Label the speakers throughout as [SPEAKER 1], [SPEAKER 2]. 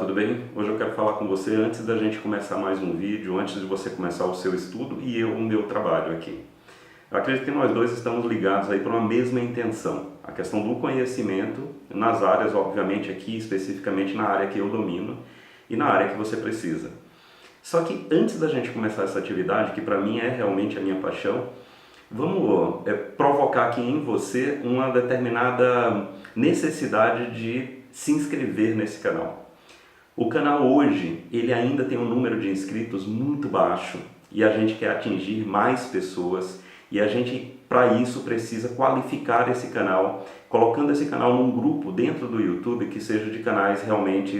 [SPEAKER 1] tudo bem? Hoje eu quero falar com você antes da gente começar mais um vídeo, antes de você começar o seu estudo e eu o meu trabalho aqui. Eu acredito que nós dois estamos ligados aí para uma mesma intenção, a questão do conhecimento nas áreas, obviamente aqui especificamente na área que eu domino e na área que você precisa. Só que antes da gente começar essa atividade, que para mim é realmente a minha paixão, vamos provocar aqui em você uma determinada necessidade de se inscrever nesse canal. O canal hoje, ele ainda tem um número de inscritos muito baixo e a gente quer atingir mais pessoas e a gente, para isso, precisa qualificar esse canal, colocando esse canal num grupo dentro do YouTube que seja de canais realmente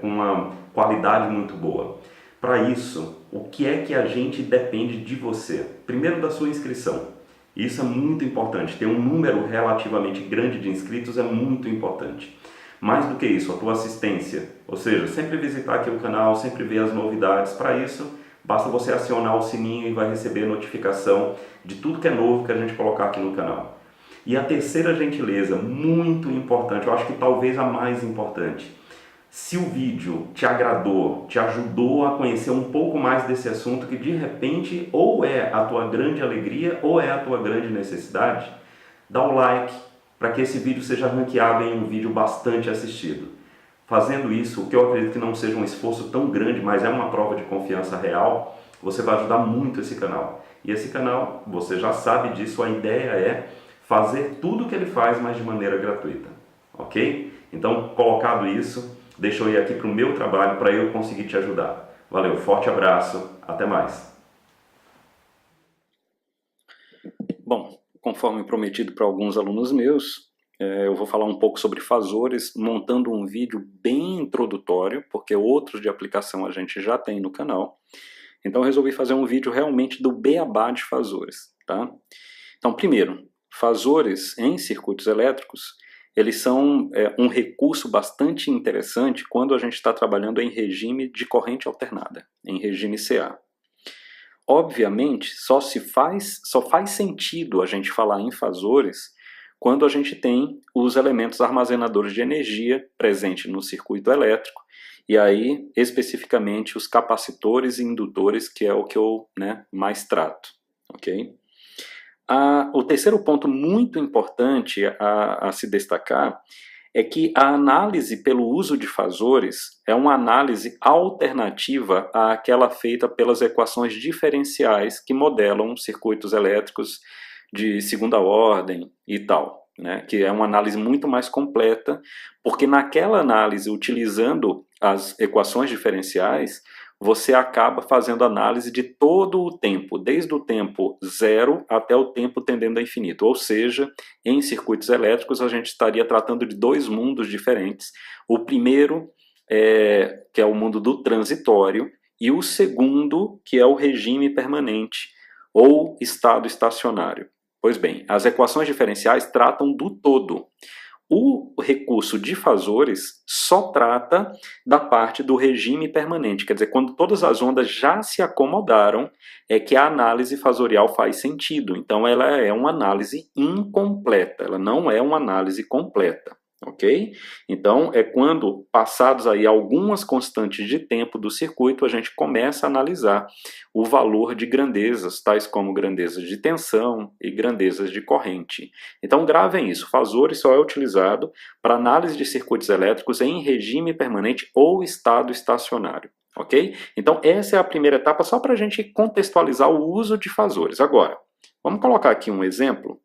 [SPEAKER 1] com uma qualidade muito boa. Para isso, o que é que a gente depende de você? Primeiro, da sua inscrição. Isso é muito importante. Ter um número relativamente grande de inscritos é muito importante. Mais do que isso, a tua assistência. Ou seja, sempre visitar aqui o canal, sempre ver as novidades. Para isso, basta você acionar o sininho e vai receber notificação de tudo que é novo que a gente colocar aqui no canal. E a terceira gentileza, muito importante, eu acho que talvez a mais importante. Se o vídeo te agradou, te ajudou a conhecer um pouco mais desse assunto que de repente ou é a tua grande alegria ou é a tua grande necessidade, dá o like para que esse vídeo seja ranqueado em um vídeo bastante assistido. Fazendo isso, o que eu acredito que não seja um esforço tão grande, mas é uma prova de confiança real, você vai ajudar muito esse canal. E esse canal, você já sabe disso, a ideia é fazer tudo o que ele faz, mas de maneira gratuita. Ok? Então, colocado isso, deixa eu ir aqui para o meu trabalho para eu conseguir te ajudar. Valeu, forte abraço, até mais.
[SPEAKER 2] Bom, conforme prometido para alguns alunos meus, eu vou falar um pouco sobre fasores, montando um vídeo bem introdutório, porque outros de aplicação a gente já tem no canal. Então eu resolvi fazer um vídeo realmente do beabá de fasores, tá? Então, primeiro, fasores em circuitos elétricos, eles são um recurso bastante interessante quando a gente está trabalhando em regime de corrente alternada, em regime CA. Obviamente, só faz sentido a gente falar em fasores quando a gente tem os elementos armazenadores de energia presentes no circuito elétrico, e aí, especificamente, os capacitores e indutores, que é o que eu mais trato. Ok? O terceiro ponto muito importante a se destacar é que a análise pelo uso de fasores é uma análise alternativa àquela feita pelas equações diferenciais que modelam circuitos elétricos de segunda ordem e tal, que é uma análise muito mais completa, porque naquela análise, utilizando as equações diferenciais, você acaba fazendo análise de todo o tempo, desde o tempo zero até o tempo tendendo a infinito. Ou seja, em circuitos elétricos a gente estaria tratando de dois mundos diferentes. O primeiro, que é o mundo do transitório, e o segundo, que é o regime permanente, ou estado estacionário. Pois bem, as equações diferenciais tratam do todo. O recurso de fasores só trata da parte do regime permanente, quer dizer, quando todas as ondas já se acomodaram, é que a análise fasorial faz sentido. Então ela é uma análise incompleta, ela não é uma análise completa. Ok? Então é quando, passados aí algumas constantes de tempo do circuito, a gente começa a analisar o valor de grandezas, tais como grandezas de tensão e grandezas de corrente. Então gravem isso, fasores só é utilizado para análise de circuitos elétricos em regime permanente ou estado estacionário. Ok? Então essa é a primeira etapa, só para a gente contextualizar o uso de fasores. Agora, vamos colocar aqui um exemplo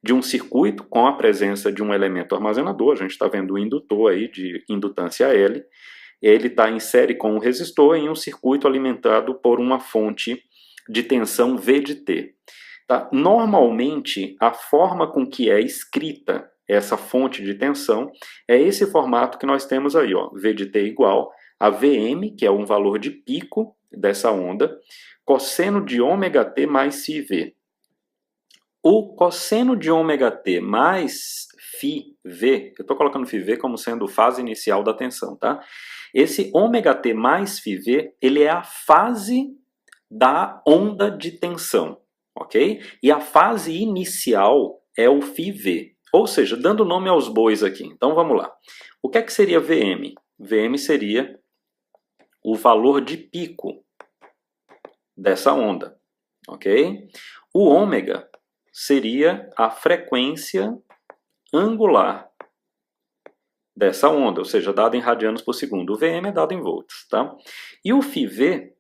[SPEAKER 2] de um circuito com a presença de um elemento armazenador. A gente está vendo o indutor aí de indutância L. Ele está em série com um resistor em um circuito alimentado por uma fonte de tensão V de T. Tá? Normalmente, a forma com que é escrita essa fonte de tensão é esse formato que nós temos aí, ó, V de T igual a Vm, que é um valor de pico dessa onda, cosseno de ômega T mais φV. O cosseno de ômega t mais φv, eu estou colocando φv como sendo fase inicial da tensão, tá? Esse ômega t mais φv, ele é a fase da onda de tensão, ok? E a fase inicial é o φv, ou seja, dando nome aos bois aqui. Então vamos lá. O que é que seria Vm? Vm seria o valor de pico dessa onda, ok? O ômega seria a frequência angular dessa onda, ou seja, dada em radianos por segundo. O Vm é dado em volts, tá? E o φv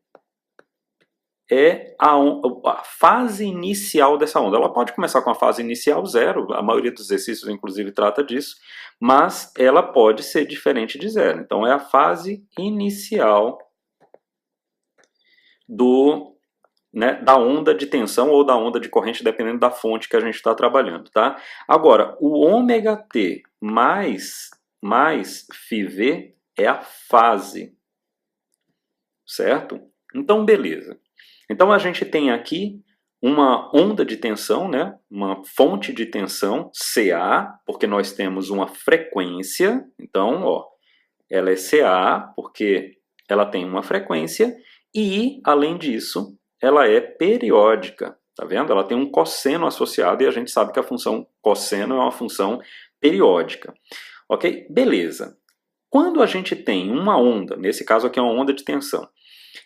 [SPEAKER 2] é a fase inicial dessa onda. Ela pode começar com a fase inicial zero, a maioria dos exercícios inclusive trata disso, mas ela pode ser diferente de zero. Então é a fase inicial da onda de tensão ou da onda de corrente, dependendo da fonte que a gente está trabalhando, tá? Agora, o ômega-t mais φv é a fase, certo? Então, beleza. Então, a gente tem aqui uma onda de tensão, né? Uma fonte de tensão, Ca, porque nós temos uma frequência. Então, ó, ela é Ca porque ela tem uma frequência e, além disso, ela é periódica. Tá vendo? Ela tem um cosseno associado e a gente sabe que a função cosseno é uma função periódica. Ok? Beleza. Quando a gente tem uma onda, nesse caso aqui é uma onda de tensão,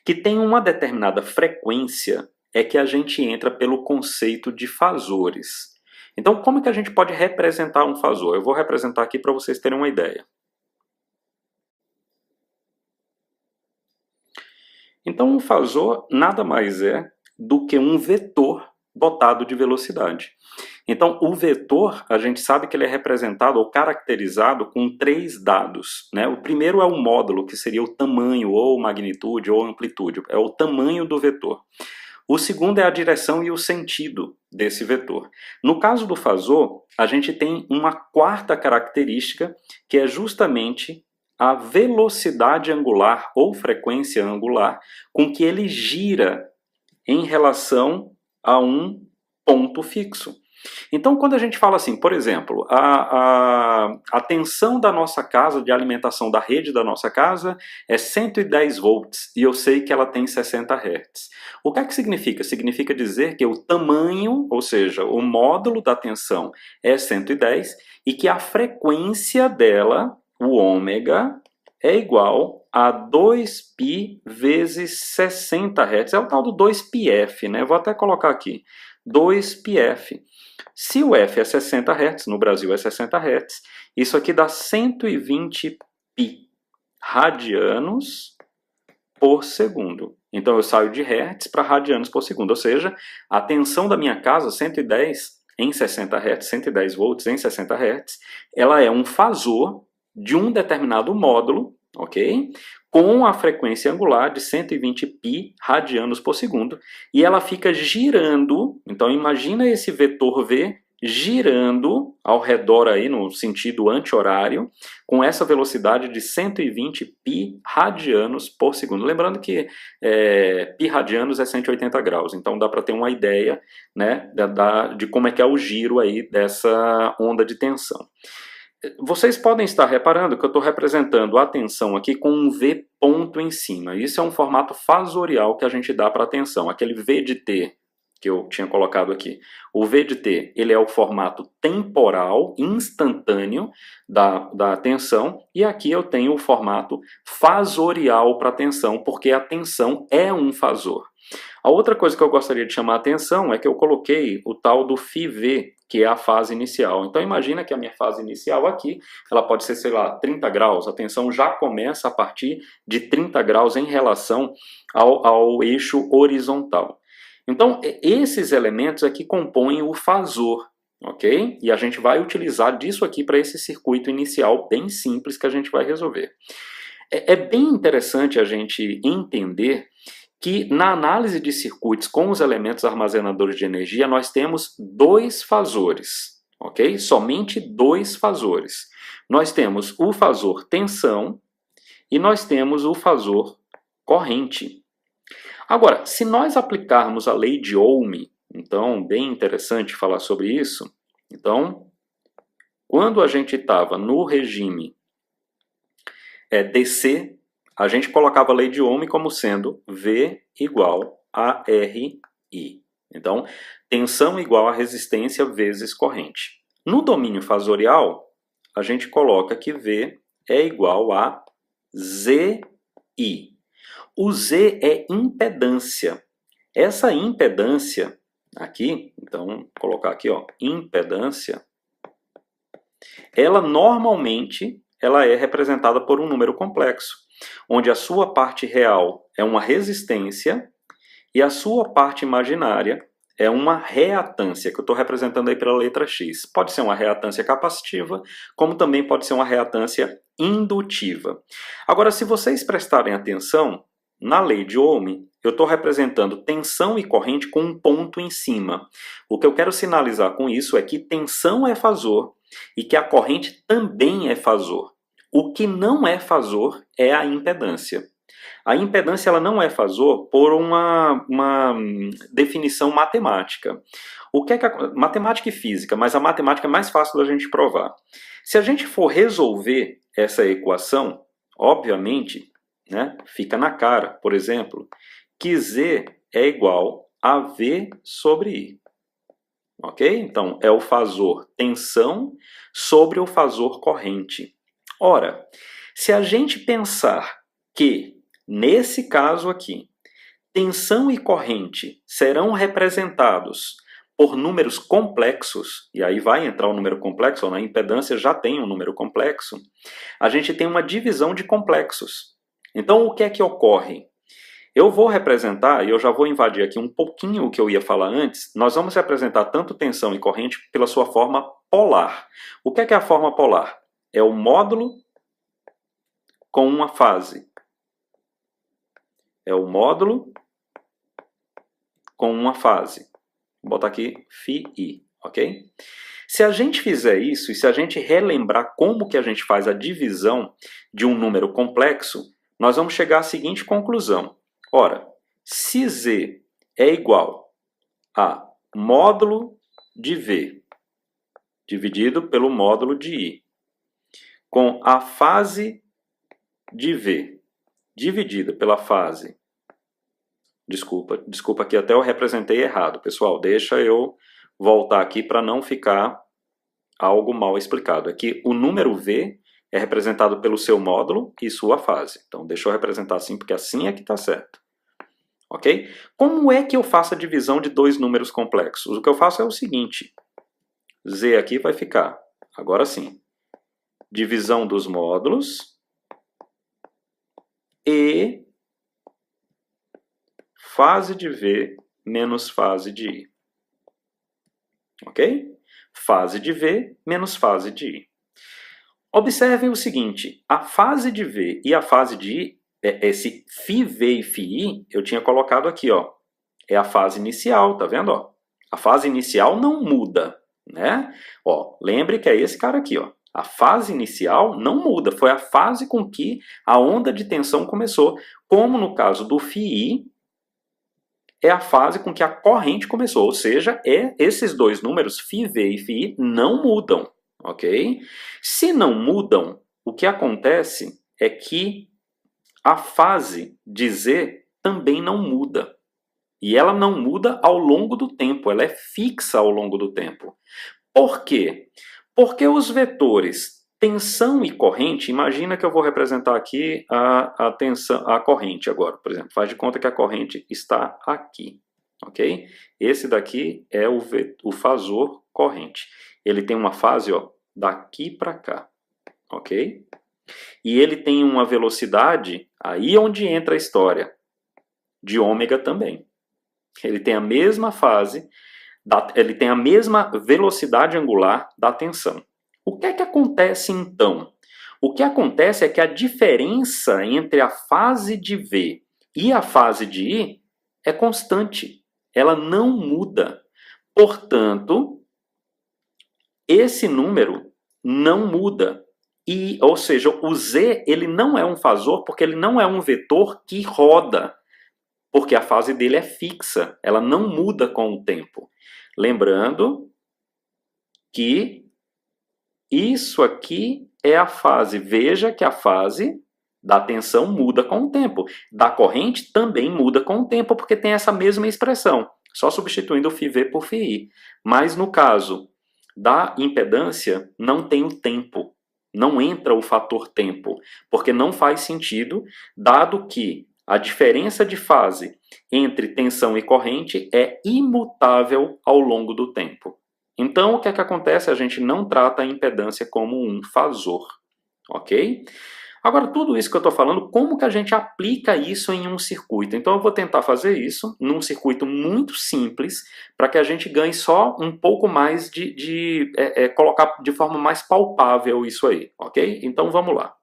[SPEAKER 2] que tem uma determinada frequência, é que a gente entra pelo conceito de fasores. Então, como que a gente pode representar um fasor? Eu vou representar aqui para vocês terem uma ideia. Então, um fasor nada mais é do que um vetor dotado de velocidade. Então, o vetor, a gente sabe que ele é representado ou caracterizado com 3 dados, né? O primeiro é o módulo, que seria o tamanho, ou magnitude, ou amplitude. É o tamanho do vetor. O segundo é a direção e o sentido desse vetor. No caso do fasor, a gente tem uma quarta característica, que é justamente a velocidade angular ou frequência angular com que ele gira em relação a um ponto fixo. Então, quando a gente fala assim, por exemplo, a tensão da nossa casa, de alimentação da rede da nossa casa, é 110 volts e eu sei que ela tem 60 Hz. O que é que significa? Significa dizer que o tamanho, ou seja, o módulo da tensão é 110 e que a frequência dela, o ômega, é igual a 2π vezes 60 Hz. É o tal do 2πf, né? Vou até colocar aqui. 2πf. Se o F é 60 Hz, no Brasil é 60 Hz, isso aqui dá 120 π radianos por segundo. Então eu saio de Hz para radianos por segundo, ou seja, a tensão da minha casa, 110 em 60 Hz, 110 volts em 60 Hz, ela é um fasor de um determinado módulo, ok? Com a frequência angular de 120 π radianos por segundo, e ela fica girando. Então imagina esse vetor V girando ao redor aí no sentido anti-horário, com essa velocidade de 120 π radianos por segundo. Lembrando que π radianos é 180 graus, então dá para ter uma ideia, né, de como é que é o giro aí dessa onda de tensão. Vocês podem estar reparando que eu estou representando a tensão aqui com um V ponto em cima. Isso é um formato fasorial que a gente dá para a tensão, aquele V de T que eu tinha colocado aqui. O V de T, ele é o formato temporal, instantâneo da tensão, e aqui eu tenho o formato fasorial para a tensão, porque a tensão é um fasor. A outra coisa que eu gostaria de chamar a atenção é que eu coloquei o tal do φv, que é a fase inicial. Então imagina que a minha fase inicial aqui, ela pode ser, sei lá, 30 graus. A tensão já começa a partir de 30 graus em relação ao eixo horizontal. Então esses elementos aqui compõem o fasor, ok? E a gente vai utilizar disso aqui para esse circuito inicial bem simples que a gente vai resolver. É bem interessante a gente entender que na análise de circuitos com os elementos armazenadores de energia, nós temos 2 fasores, ok? Somente 2 fasores. Nós temos o fasor tensão e nós temos o fasor corrente. Agora, se nós aplicarmos a lei de Ohm, então, bem interessante falar sobre isso, então, quando a gente estava no regime DC, a gente colocava a lei de Ohm como sendo V igual a RI. Então, tensão igual a resistência vezes corrente. No domínio fasorial, a gente coloca que V é igual a ZI. O Z é impedância. Essa impedância aqui, então, vou colocar aqui, ó, impedância, ela normalmente ela é representada por um número complexo, onde a sua parte real é uma resistência e a sua parte imaginária é uma reatância, que eu estou representando aí pela letra X. Pode ser uma reatância capacitiva, como também pode ser uma reatância indutiva. Agora, se vocês prestarem atenção, na lei de Ohm, eu estou representando tensão e corrente com um ponto em cima. O que eu quero sinalizar com isso é que tensão é fazor e que a corrente também é fazor. O que não é fazor é a impedância. A impedância ela não é fazor por uma definição matemática. O que é que matemática e física, mas a matemática é mais fácil da gente provar. Se a gente for resolver essa equação, obviamente, né, fica na cara, por exemplo, que Z é igual a V sobre I. Ok? Então, é o fazor tensão sobre o fazor corrente. Ora, se a gente pensar que, nesse caso aqui, tensão e corrente serão representados por números complexos, e aí vai entrar o número complexo, ou na impedância já tem um número complexo, a gente tem uma divisão de complexos. Então, o que é que ocorre? Eu vou representar, e eu já vou invadir aqui um pouquinho o que eu ia falar antes, nós vamos representar tanto tensão e corrente pela sua forma polar. O que é a forma polar? É o módulo com uma fase. É o módulo com uma fase. Vou botar aqui φI, ok? Se a gente fizer isso, e se a gente relembrar como que a gente faz a divisão de um número complexo, nós vamos chegar à seguinte conclusão. Ora, se Z é igual a módulo de V dividido pelo módulo de I, com a fase de V dividida pela fase... Desculpa aqui, até eu representei errado, pessoal. Deixa eu voltar aqui para não ficar algo mal explicado. Aqui o número V é representado pelo seu módulo e sua fase. Então deixa eu representar assim, porque assim é que está certo. Ok? Como é que eu faço a divisão de dois números complexos? O que eu faço é o seguinte. Z aqui vai ficar, agora sim, divisão dos módulos e fase de V menos fase de I. Ok? Fase de V menos fase de I. Observem o seguinte, a fase de V e a fase de I, esse φV e φI, eu tinha colocado aqui, ó, é a fase inicial, tá vendo? Ó? A fase inicial não muda, né? Ó, lembre que é esse cara aqui, ó. A fase inicial não muda, foi a fase com que a onda de tensão começou, como no caso do φI, é a fase com que a corrente começou, ou seja, esses dois números, φV e φI, não mudam, ok? Se não mudam, o que acontece é que a fase de Z também não muda. E ela não muda ao longo do tempo, ela é fixa ao longo do tempo. Por quê? Porque os vetores tensão e corrente, imagina que eu vou representar aqui a tensão, a corrente agora, por exemplo. Faz de conta que a corrente está aqui, ok? Esse daqui é o fazor corrente. Ele tem uma fase, ó, daqui para cá, ok? E ele tem uma velocidade, aí onde entra a história, de ômega também. Ele tem a mesma fase, ele tem a mesma velocidade angular da tensão. O que é que acontece então? O que acontece é que a diferença entre a fase de V e a fase de I é constante. Ela não muda. Portanto, esse número não muda. Ou seja, o Z ele não é um fazor porque ele não é um vetor que roda. Porque a fase dele é fixa. Ela não muda com o tempo. Lembrando que isso aqui é a fase. Veja que a fase da tensão muda com o tempo. Da corrente também muda com o tempo, porque tem essa mesma expressão. Só substituindo o φV por φI. Mas no caso da impedância, não tem o tempo. não entra o fator tempo, porque não faz sentido, dado que a diferença de fase entre tensão e corrente é imutável ao longo do tempo. Então, o que é que acontece? A gente não trata a impedância como um fasor, ok? Agora, tudo isso que eu estou falando, como que a gente aplica isso em um circuito? Então, eu vou tentar fazer isso num circuito muito simples, para que a gente ganhe só um pouco mais de colocar de forma mais palpável isso aí, ok? Então, vamos lá.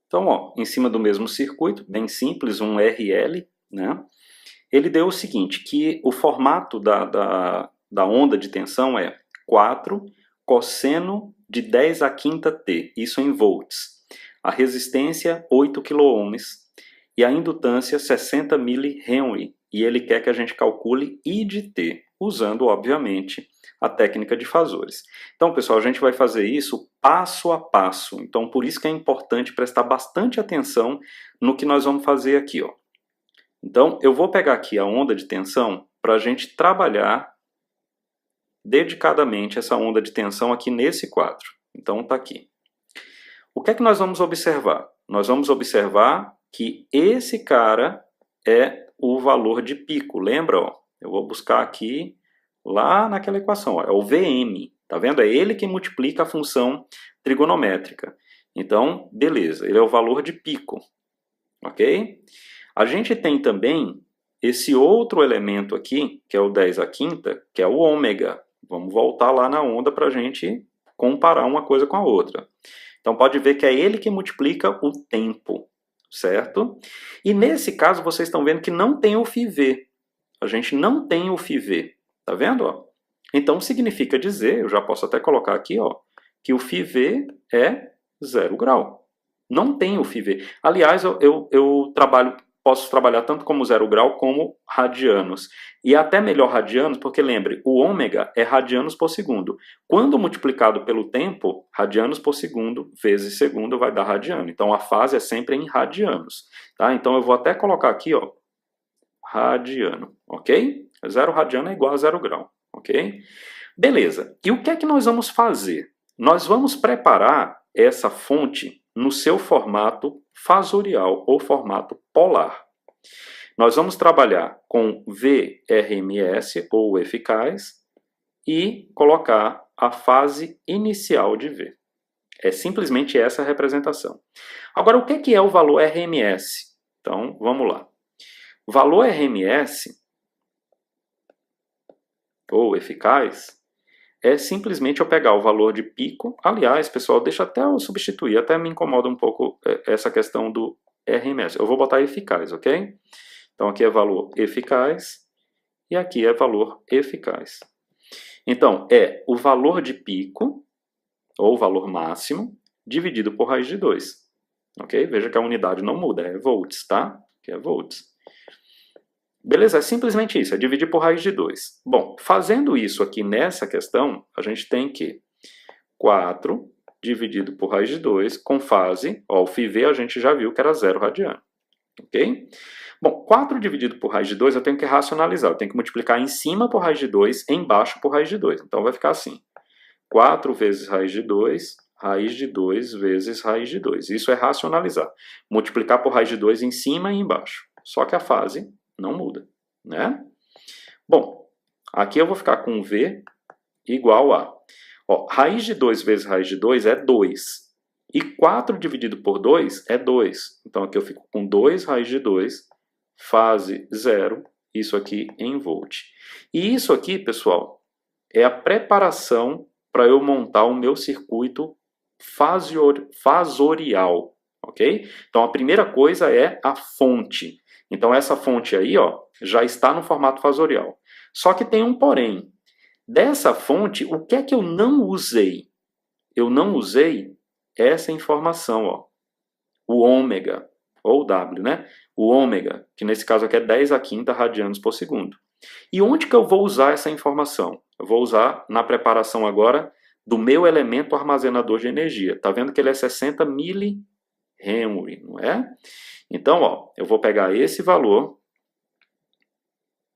[SPEAKER 2] Então, ó, em cima do mesmo circuito, bem simples, um RL, né? Ele deu o seguinte, que o formato da onda de tensão é 4 cosseno de 10 à quinta t, isso em volts. A resistência, 8 kΩ e a indutância, 60 mH. E ele quer que a gente calcule I de t, usando, obviamente, a técnica de fasores. Então, pessoal, a gente vai fazer isso passo a passo. Então, por isso que é importante prestar bastante atenção no que nós vamos fazer aqui, ó. Então, eu vou pegar aqui a onda de tensão para a gente trabalhar dedicadamente essa onda de tensão aqui nesse quadro. Então, está aqui. O que é que nós vamos observar? Nós vamos observar que esse cara é o valor de pico. Lembra? Ó? Eu vou buscar aqui, lá naquela equação. Ó, é o VM. Tá vendo? É ele que multiplica a função trigonométrica. Então, beleza. Ele é o valor de pico. Ok? A gente tem também esse outro elemento aqui, que é o 10 à quinta, que é o ômega. Vamos voltar lá na onda para a gente comparar uma coisa com a outra. Então pode ver que é ele que multiplica o tempo, certo? E nesse caso vocês estão vendo que não tem o φv. A gente não tem o φv. Tá vendo? Ó? Então significa dizer, eu já posso até colocar aqui, ó, que o φv é 0 grau. Não tem o φv. Aliás, eu posso trabalhar tanto como 0 grau como radianos. E até melhor radianos, porque lembre, o ômega é radianos por segundo. Quando multiplicado pelo tempo, radianos por segundo vezes segundo vai dar radiano. Então a fase é sempre em radianos. Tá? Então eu vou até colocar aqui, ó, radiano, ok? 0 radiano é igual a 0 grau, ok? Beleza. E o que é que nós vamos fazer? Nós vamos preparar essa fonte no seu formato fasorial ou formato polar. Nós vamos trabalhar com VRMS ou eficaz e colocar a fase inicial de V. É simplesmente essa a representação. Agora, o que é o valor RMS? Então, vamos lá. O valor RMS ou eficaz é simplesmente eu pegar o valor de pico. Aliás, pessoal, deixa até eu substituir, até me incomoda um pouco essa questão do RMS. Eu vou botar eficaz, ok? Então aqui é valor eficaz e aqui é valor eficaz. Então é o valor de pico, ou valor máximo, dividido por raiz de 2. Ok? Veja que a unidade não muda, é volts, tá? Que é volts. Beleza, é simplesmente isso, é dividir por raiz de 2. Bom, fazendo isso aqui nessa questão, a gente tem que 4 dividido por raiz de 2 com fase, ó, o φv a gente já viu que era 0 radiano. Ok? Bom, 4 dividido por raiz de 2 eu tenho que racionalizar, eu tenho que multiplicar em cima por raiz de 2, embaixo por raiz de 2. Então vai ficar assim, 4 vezes raiz de 2 vezes raiz de 2. Isso é racionalizar. Multiplicar por raiz de 2 em cima e embaixo. Só que a fase não muda, né? Bom, aqui eu vou ficar com V igual a... Ó, raiz de 2 vezes raiz de 2 é 2. E 4 dividido por 2 é 2. Então aqui eu fico com 2 raiz de 2, fase 0, isso aqui em volt. E isso aqui, pessoal, é a preparação para eu montar o meu circuito fasorial, ok? Então a primeira coisa é a fonte. Então essa fonte aí, ó, já está no formato fasorial. Só que tem um porém. Dessa fonte, o que é que eu não usei? Eu não usei essa informação, ó, o ômega, ou W, né? O ômega, que nesse caso aqui é 10 à quinta radianos por segundo. E onde que eu vou usar essa informação? Eu vou usar na preparação agora do meu elemento armazenador de energia. Tá vendo que ele é 60 mH, não é? Então, ó, eu vou pegar esse valor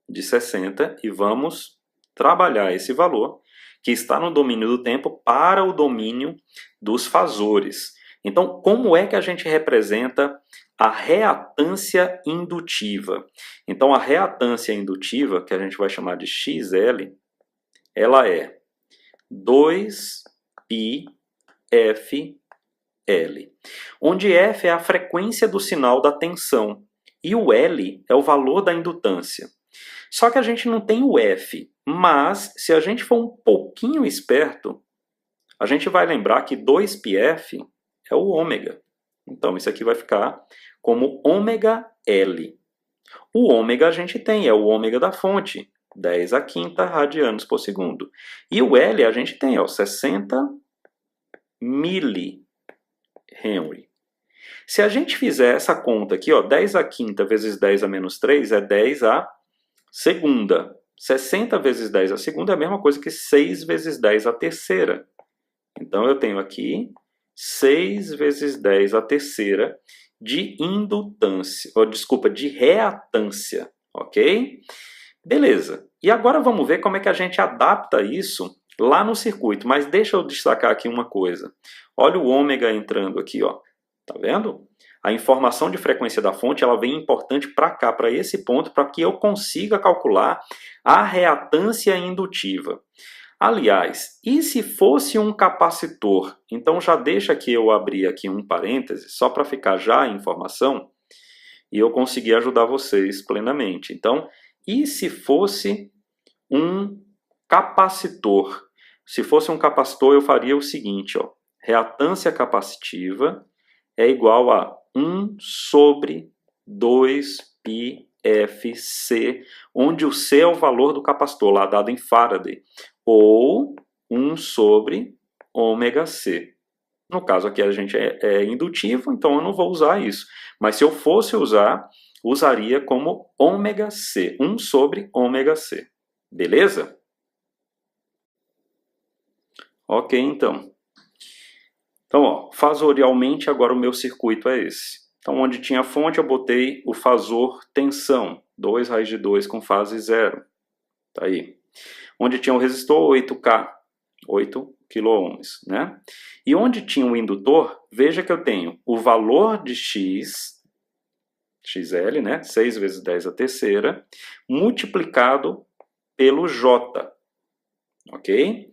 [SPEAKER 2] de 60 e vamos trabalhar esse valor, que está no domínio do tempo para o domínio dos fazores. Então, como é que a gente representa a reatância indutiva? Então, a reatância indutiva, que a gente vai chamar de XL, ela é 2πfL, onde F é a frequência do sinal da tensão e o L é o valor da indutância. Só que a gente não tem o F, mas se a gente for um pouquinho esperto, a gente vai lembrar que 2πf é o ômega. Então isso aqui vai ficar como ômega L. O ômega a gente tem, é o ômega da fonte, 10 a quinta radianos por segundo. E o L a gente tem, 60 millihenry. Se a gente fizer essa conta aqui, 10 a quinta vezes 10 a menos 3 é 10 a segunda. 60 vezes 10 a segunda é a mesma coisa que 6 vezes 10 a terceira. Então eu tenho aqui 6 vezes 10 a terceira de indutância, de reatância, ok? Beleza. E agora vamos ver como é que a gente adapta isso lá no circuito. Mas deixa eu destacar aqui uma coisa. Olha o ômega entrando aqui, ó. Tá vendo? A informação de frequência da fonte ela vem importante para cá, para esse ponto, para que eu consiga calcular a reatância indutiva. Aliás, e se fosse um capacitor? Então já deixa que eu abrir aqui um parêntese, só para ficar já a informação, e eu conseguir ajudar vocês plenamente. Então, e se fosse um capacitor? Se fosse um capacitor, eu faria o seguinte, ó. Reatância capacitiva é igual a 1 sobre 2πfc, onde o C é o valor do capacitor, lá dado em Faraday, ou 1 sobre ômega C. No caso aqui a gente é indutivo, então eu não vou usar isso. Mas se eu fosse usar, usaria como ômega C, 1 sobre ômega C. Beleza? Ok, então. Então, fasorialmente, agora o meu circuito é esse. Então, onde tinha fonte, eu botei o fasor tensão, 2 raiz de 2 com fase 0. Tá aí. Onde tinha o resistor, 8K, 8 kΩ, né? E onde tinha o indutor, veja que eu tenho o valor de X, XL, né? 6 vezes 10 a terceira, multiplicado pelo J, ok?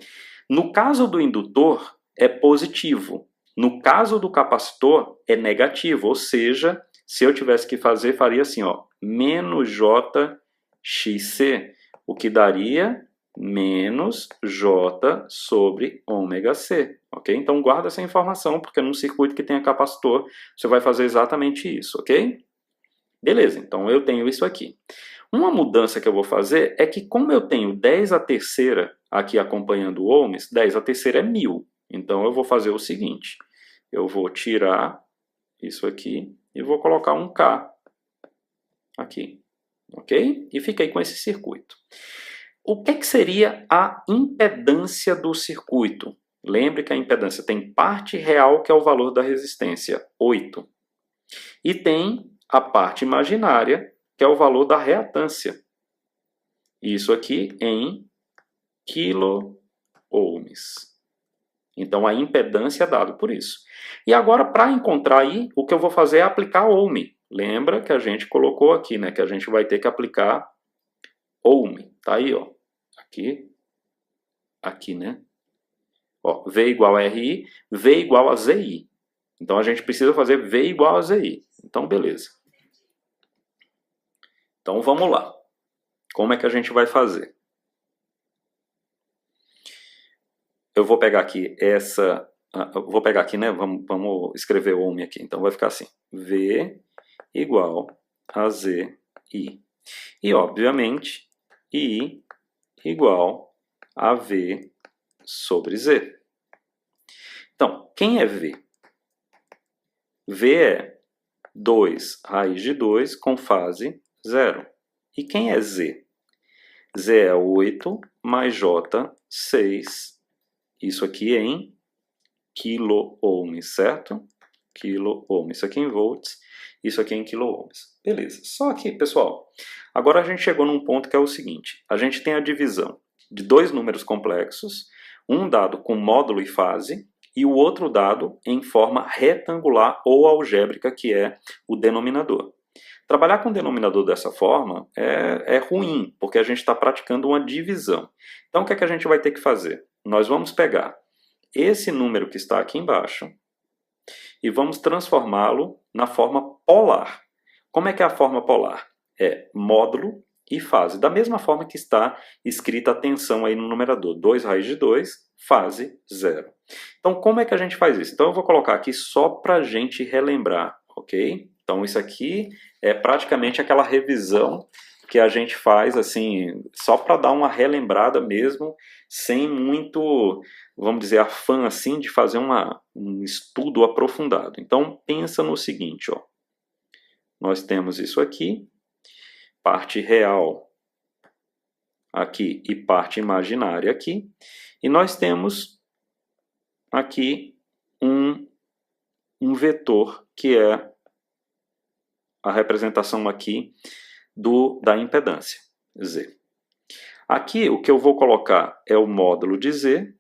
[SPEAKER 2] No caso do indutor, é positivo. No caso do capacitor, é negativo. Ou seja, se eu tivesse que fazer, faria assim, ó, menos JXC, o que daria menos J sobre ômega C. Ok? Então, guarda essa informação, porque num circuito que tenha capacitor, você vai fazer exatamente isso, ok? Beleza, então eu tenho isso aqui. Uma mudança que eu vou fazer é que, como eu tenho 10 a terceira aqui acompanhando o ohms, 10 a terceira é 1000. Então eu vou fazer o seguinte, eu vou tirar isso aqui e vou colocar um K aqui, ok? E fiquei com esse circuito. O que seria a impedância do circuito? Lembre que a impedância tem parte real, que é o valor da resistência, 8. E tem a parte imaginária, que é o valor da reatância. Isso aqui em quilo-ohms. Então, a impedância é dado por isso. E agora, para encontrar aí, o que eu vou fazer é aplicar ohm. Lembra que a gente colocou aqui, né? Que a gente vai ter que aplicar ohm. Tá aí, ó. Aqui, né? Ó, V igual a RI, V igual a ZI. Então, a gente precisa fazer V igual a ZI. Então, beleza. Então, vamos lá. Como é que a gente vai fazer? Eu vou pegar aqui vou pegar aqui, né? Vamos escrever ohm aqui. Então vai ficar assim: V igual a ZI. E, obviamente, I igual a V sobre Z. Então, quem é V? V é 2 raiz de 2 com fase 0. E quem é Z? Z é 8 mais J, 6. Isso aqui é em quilo-ohms, certo? Quilo-ohms. Isso aqui em volts, isso aqui em quilo-ohms. Beleza. Só que, pessoal, agora a gente chegou num ponto que é o seguinte. A gente tem a divisão de dois números complexos um dado com módulo e fase e o outro dado em forma retangular ou algébrica, que é o denominador. Trabalhar com o denominador dessa forma é ruim, porque a gente está praticando uma divisão. Então, o que é que a gente vai ter que fazer? Nós vamos pegar esse número que está aqui embaixo e vamos transformá-lo na forma polar. Como é que é a forma polar? É módulo e fase. Da mesma forma que está escrita a tensão aí no numerador. 2 raiz de 2, fase 0. Então, como é que a gente faz isso? Então, eu vou colocar aqui só para a gente relembrar, ok? Então, isso aqui é praticamente aquela revisão que a gente faz, assim, só para dar uma relembrada mesmo, sem muito, vamos dizer, afã, assim, de fazer um estudo aprofundado. Então, pensa no seguinte, ó. Nós temos isso aqui, parte real aqui e parte imaginária aqui, e nós temos aqui um vetor que é a representação aqui da impedância, Z. Aqui o que eu vou colocar é o módulo de Z,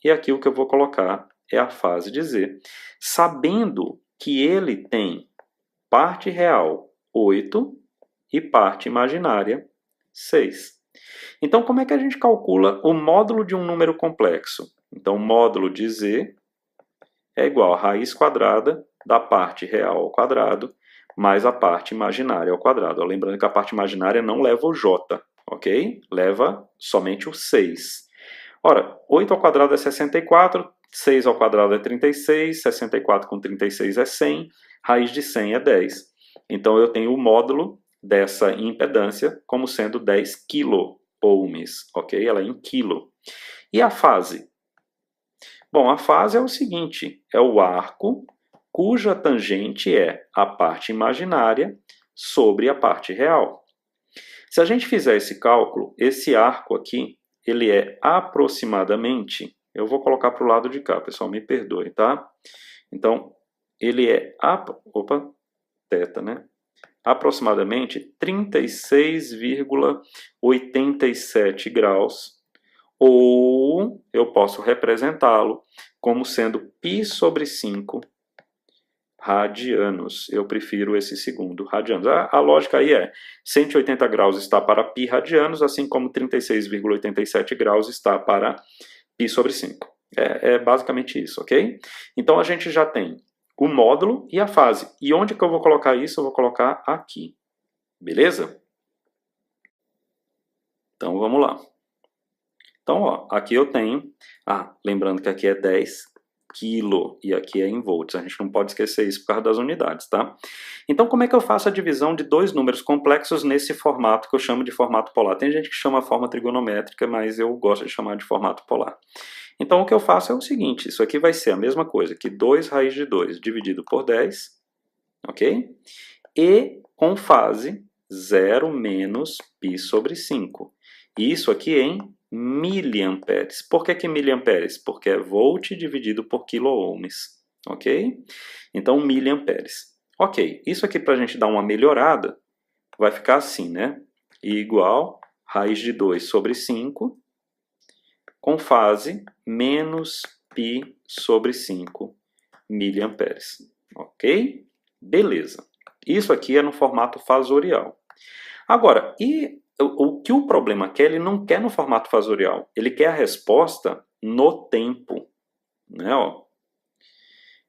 [SPEAKER 2] e aqui o que eu vou colocar é a fase de Z, sabendo que ele tem parte real 8 e parte imaginária 6. Então, como é que a gente calcula o módulo de um número complexo? Então, o módulo de Z é igual a raiz quadrada da parte real ao quadrado mais a parte imaginária ao quadrado. Lembrando que a parte imaginária não leva o j, ok? Leva somente o 6. Ora, 8 ao quadrado é 64, 6 ao quadrado é 36, 64 com 36 é 100, raiz de 100 é 10. Então, eu tenho o módulo dessa impedância como sendo 10 quilo-ohms, ok? Ela é em quilo. E a fase? Bom, a fase é o seguinte, é o arco cuja tangente é a parte imaginária sobre a parte real. Se a gente fizer esse cálculo, esse arco aqui, ele é aproximadamente, eu vou colocar para o lado de cá, pessoal, me perdoe, tá? Então, ele é, θ, né? Aproximadamente 36,87 graus, ou eu posso representá-lo como sendo π sobre 5 radianos. Eu prefiro esse segundo, radianos. A lógica aí é 180 graus está para π radianos, assim como 36,87 graus está para π sobre 5. É basicamente isso, ok? Então a gente já tem o módulo e a fase. E onde que eu vou colocar isso? Eu vou colocar aqui. Beleza? Então vamos lá. Então, ó, aqui eu tenho, lembrando que aqui é 10 quilo e aqui é em volts, a gente não pode esquecer isso por causa das unidades, tá? Então, como é que eu faço a divisão de dois números complexos nesse formato que eu chamo de formato polar? Tem gente que chama forma trigonométrica, mas eu gosto de chamar de formato polar. Então, o que eu faço é o seguinte, isso aqui vai ser a mesma coisa que 2 raiz de 2 dividido por 10, ok? E com fase 0 menos π sobre 5. E isso aqui em miliamperes. Por que miliamperes? Porque é volt dividido por quilo-ohms, ok? Então, miliamperes. Ok, isso aqui para a gente dar uma melhorada, vai ficar assim, né? Igual raiz de 2 sobre 5, com fase menos π sobre 5 miliamperes, ok? Beleza. Isso aqui é no formato fasorial. Agora, e o que o problema quer? Ele não quer no formato fasorial. Ele quer a resposta no tempo. Né? Ó.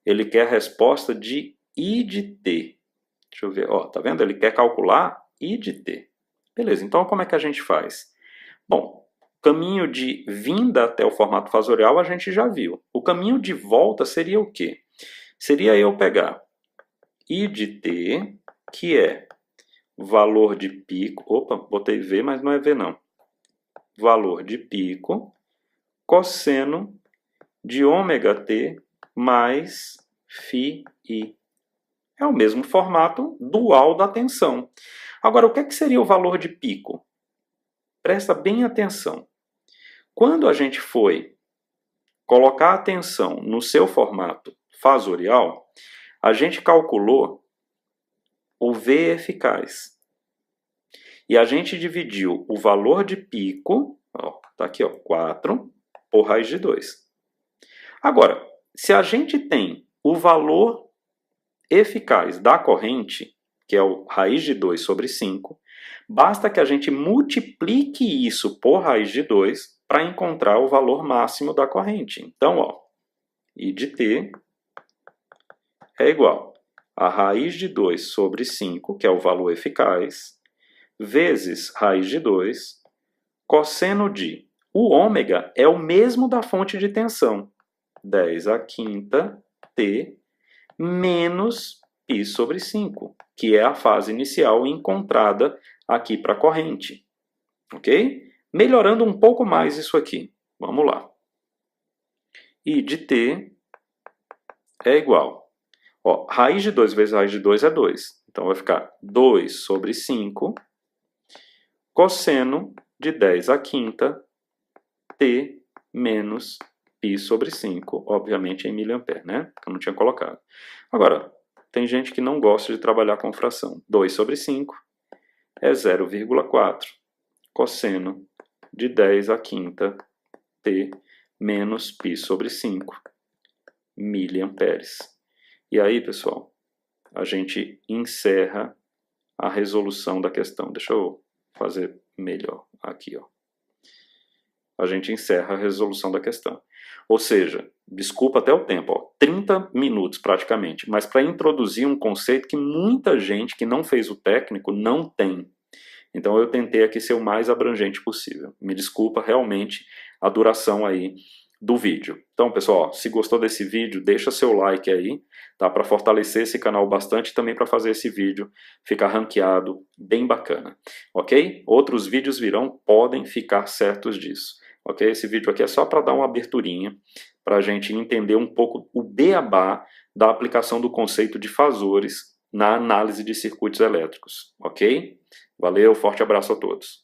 [SPEAKER 2] Ele quer a resposta de I de t. Deixa eu ver. Ó, tá vendo? Ele quer calcular I de t. Beleza, então como é que a gente faz? Bom, o caminho de vinda até o formato fasorial a gente já viu. O caminho de volta seria o quê? Seria eu pegar I de t, que é valor de pico, botei V, mas não é V não. Valor de pico, cosseno de ômega t mais φi. É o mesmo formato dual da tensão. Agora, o que seria o valor de pico? Presta bem atenção. Quando a gente foi colocar a tensão no seu formato fasorial, a gente calculou o V eficaz. E a gente dividiu o valor de pico, está aqui, ó, 4, por raiz de 2. Agora, se a gente tem o valor eficaz da corrente, que é o raiz de 2 sobre 5, basta que a gente multiplique isso por raiz de 2 para encontrar o valor máximo da corrente. Então, ó, I de t é igual a raiz de 2 sobre 5, que é o valor eficaz, vezes raiz de 2, cosseno de... O ômega é o mesmo da fonte de tensão, 10 a quinta t menos π sobre 5, que é a fase inicial encontrada aqui para a corrente. Ok? Melhorando um pouco mais isso aqui. Vamos lá. I de t é igual. Ó, raiz de 2 vezes raiz de 2 é 2. Então vai ficar 2 sobre 5 cosseno de 10 a quinta t menos π sobre 5, obviamente em miliampere, né? Que eu não tinha colocado. Agora, tem gente que não gosta de trabalhar com fração. 2 sobre 5 é 0,4 cosseno de 10 a quinta t menos π sobre 5 miliamperes. E aí, pessoal, a gente encerra a resolução da questão. Deixa eu fazer melhor aqui, ó. A gente encerra a resolução da questão. Ou seja, desculpa até o tempo, ó, 30 minutos praticamente, mas para introduzir um conceito que muita gente que não fez o técnico não tem. Então eu tentei aqui ser o mais abrangente possível. Me desculpa realmente a duração aí do vídeo. Então, pessoal, ó, se gostou desse vídeo, deixa seu like aí, tá? Para fortalecer esse canal bastante e também para fazer esse vídeo ficar ranqueado bem bacana, ok? Outros vídeos virão, podem ficar certos disso, ok? Esse vídeo aqui é só para dar uma aberturinha, para a gente entender um pouco o beabá da aplicação do conceito de fasores na análise de circuitos elétricos, ok? Valeu, forte abraço a todos.